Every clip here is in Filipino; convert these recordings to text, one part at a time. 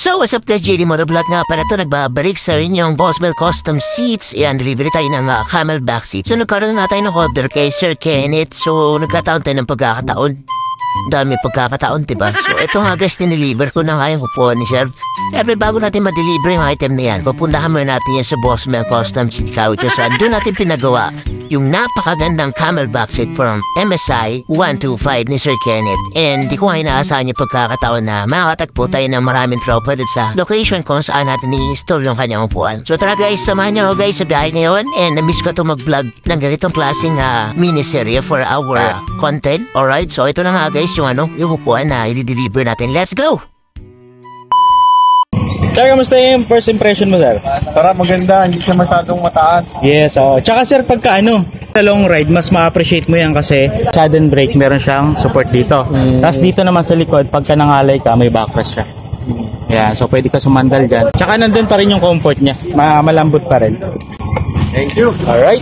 So, what's up guys, JD Motovlog nga pala ito, nagbabalik sa inyong Bossmel Custom Seats. Yan, delivery tayo ng Camelback seats. So, nagkaroon na tayo ng order kay Sir Kenneth. So, nagkataon tayo ng pagkakataon. Dami pagkakataon, diba? So, ito nga guys, dineliver ko na nga yung kupuan ni Sir. Pero bago natin ma-deliver yung item na yan, pupuntahan muna natin yan sa Bossmel Custom Seats Kawit. So, doon natin pinagawa yung napakagandang Camelback seat from MSI 125 ni Sir Kenneth. And di ko nga inaasahan yung pagkakataon na makakatagpo tayo ng maraming tropa dito sa location kung saan natin i-install yung kanyang upuan. So tara guys, samahan niyo ako guys sa biyahe ngayon. And na-miss ko ito mag-vlog ng ganitong klaseng miniserye for our content. Alright, so ito na nga guys yung upuan na i-deliver natin. Let's go! Sir, kamusta yung first impression mo, sir? Sarap, maganda. Hindi siya masyadong mataas. Yes, oh. Tsaka sir, pagka sa long ride, mas ma-appreciate mo yan kasi sudden brake, meron siyang support dito. Tapos dito naman sa likod, pagka nangalay ka, may backrest siya. Yeah, so pwede ka sumandal dyan. Tsaka nandun pa rin yung comfort niya. Malambot pa rin. Thank you. Alright.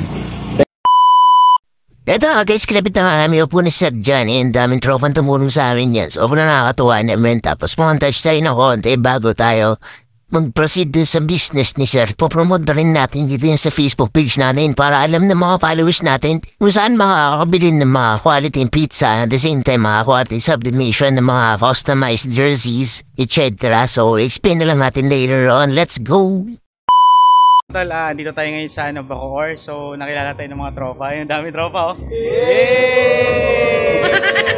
Ito guys, kinapit na namin upo ni Sir John. And daming tropang tumulong sa amin yan. So, na nakakatuwa naman. Tapos montage tayo ng konti bago tayo mag-proceed dun sa business ni Sir. Popromote na rin natin dito yan sa Facebook page natin para alam ng mga followers natin kung saan makakabili ng mga quality pizza at the same time mga quality sublimation ng mga customized jerseys, etc. So, explain na lang natin later on. Let's go! Dito tayo ngayon sa Bacoor. So, nakilala tayo ng mga tropa. Yung dami tropa, oh. Yay!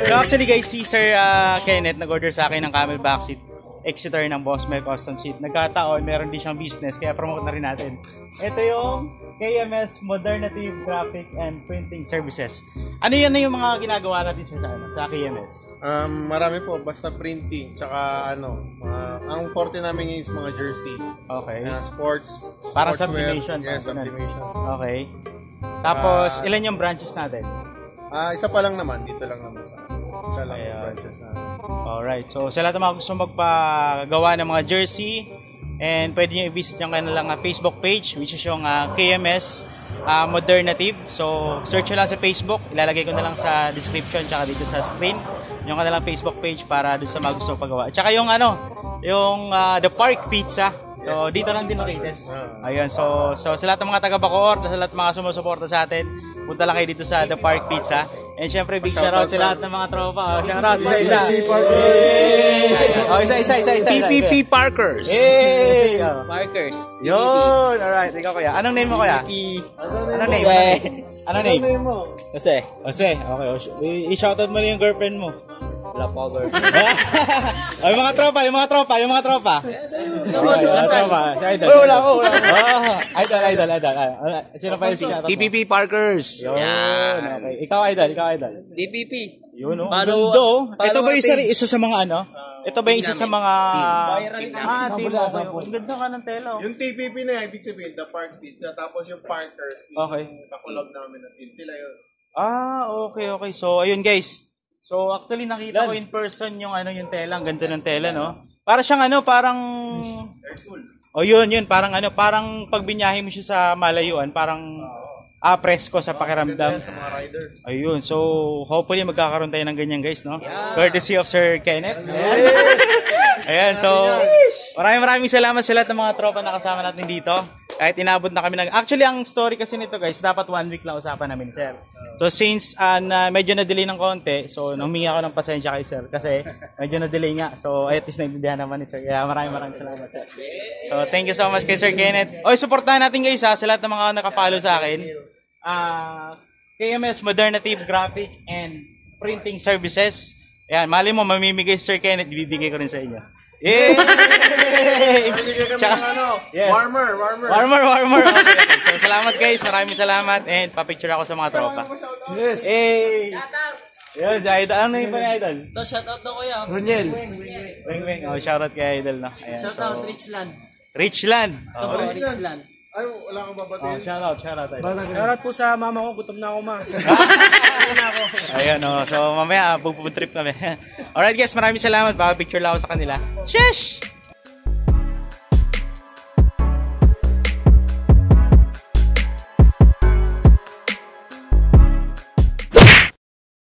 So, actually guys, si Sir Kenneth nag-order sa akin ng Camelback seat. Exeter ng Bossmel Custom Seat. Nagkataon, meron din siyang business, kaya promote na rin natin. Ito yung KMS Modernative Graphic and Printing Services. Ano yan na yung mga ginagawa natin sa KMS? Marami po, basta printing, tsaka ang forte namin is mga jerseys. Okay. Sports. Para sublimation. Yes, sublimation. Okay. Tapos, ilan yung branches natin? Isa pa lang naman, dito lang naman sa isa lang yung branches na. Alright, so sa lahat ng mga gusto magpagawa ng mga jersey and pwede nyo i-visit yung kanilang Facebook page which is yung KMS Modernative. So search nyo lang sa Facebook, ilalagay ko na lang sa description tsaka dito sa screen yung kanilang Facebook page para doon sa mga gusto magpagawa. Tsaka yung yung The Park Pizza. So dito lang din located. Ayun, so sa lahat ng mga taga Bacoor, sa lahat ng mga sumusuporta sa atin, punta lang kayo dito sa The Park Pizza. And syempre, big shoutout sa lahat ng mga tropa. Shoutout, isa-isa. Isa-isa. PPP Parkers. Yay! Parkers. Yun! Alright, ikaw kuya. Anong name mo kuya? Anong name? Anong name? Jose. Jose. Okay. I-shoutout mo na yung girlfriend mo. Wala po, girl. Yung mga tropa. Yung mga tropa. Si Idol. Wala ko. Idol. Sino pa yung shoutout mo? PPP Parkers. Yun. Okay. Ikaw, Idol. DPP. Yun, no? Follow Ito ba yung page. isa sa mga Ito ba yung isa sa mga Team. Ang ganda ka ng tela. Yung TPP na ibig sabihin, The Park Pizza, tapos yung Parkers, Okay. yung kakulog namin na team, sila yun. Okay. So, ayun guys. So, actually nakita ko in person yung yung tela, ang ganda ng tela, no? Para siyang parang yun, parang pag binyahe mo siya sa malayuan, parang presko sa pakiramdam. Sa mga riders. Ayun, so hopefully magkakaroon tayo ng ganyan guys, no? Courtesy of Sir Kenneth. Ayan, so maraming salamat sa lahat ng mga tropa na kasama natin dito. Kahit inabot na kami actually, ang story kasi nito guys, dapat 1 week lang usapan namin, Sir. So since medyo na-delay ng konti, so humingi ako ng pasensya kay Sir kasi medyo na-delay nga. So at least naintindihan naman ni Sir. Kaya maraming salamat, Sir. So thank you so much kay Sir Kenneth. Supportahan natin guys sa lahat ng mga naka-follow sa akin. KMS Modernative Graphic and Printing Services. Ayan, mali mo mamimigay Sir Kenneth, ibibigay ko rin sa inyo. Yay! Yes. Warmer. Okay. So salamat guys, maraming salamat and papicture ako sa mga tropa. Yes. Hey! Yun, si Idol. Ano yung pa ni Idol? Ito, shoutout na kuya. Roniel. Wing. Shoutout kay Idol, no? Ayan, Shoutout, Richland. Richland. Ito po, Richland. Ay, wala kang babatiin. Shoutout. Shoutout po sa mama ko, gutom na ako ma. Ayan, so mamaya, pupuntrip kami. Alright guys, maraming salamat. Baka picture lang ako sa kanila. Sheesh!